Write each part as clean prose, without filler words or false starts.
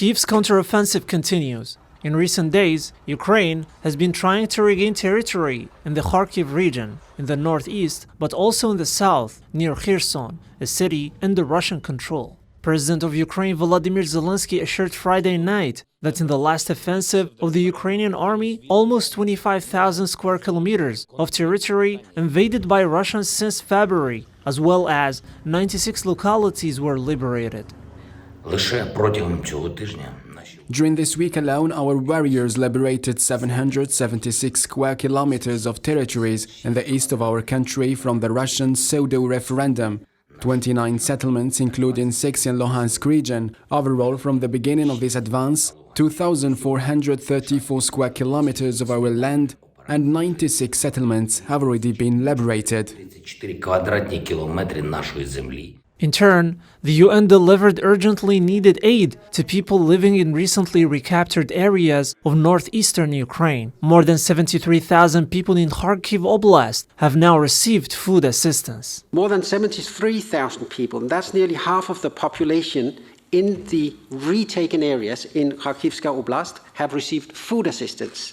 Kyiv's counteroffensive continues. In recent days, Ukraine has been trying to regain territory in the Kharkiv region, in the northeast, but also in the south, near Kherson, a city under Russian control. President of Ukraine Volodymyr Zelensky assured Friday night that in the last offensive of the Ukrainian army, almost 25,000 square kilometers of territory invaded by Russians since February, as well as 96 localities were liberated. During this week alone, our warriors liberated 776 square kilometers of territories in the east of our country from the Russian pseudo-referendum. 29 settlements, including 6 in Luhansk region. Overall, from the beginning of this advance, 2,434 square kilometers of our land and 96 settlements have already been liberated. In turn, the UN delivered urgently needed aid to people living in recently recaptured areas of northeastern Ukraine. More than 73,000 people in Kharkiv Oblast have now received food assistance. More than 73,000 people, and that's nearly half of the population in the retaken areas in Kharkivska Oblast, have received food assistance.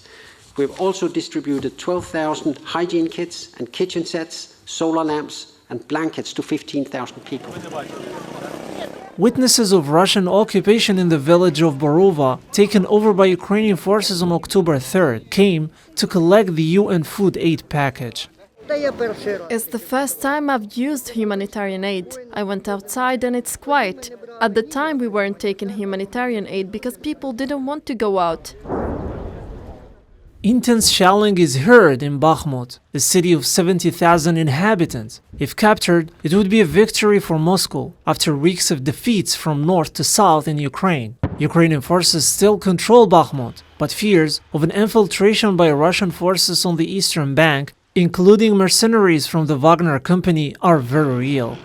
We've also distributed 12,000 hygiene kits and kitchen sets, solar lamps, and blankets to 15,000 people. Witnesses of Russian occupation in the village of Borova, taken over by Ukrainian forces on October 3rd, came to collect the UN food aid package. It's the first time I've used humanitarian aid. I went outside and it's quiet. At the time we weren't taking humanitarian aid because people didn't want to go out. Intense shelling is heard in Bakhmut, a city of 70,000 inhabitants. If captured, it would be a victory for Moscow after weeks of defeats from north to south in Ukraine. Ukrainian forces still control Bakhmut, but fears of an infiltration by Russian forces on the eastern bank, including mercenaries from the Wagner company, are very real.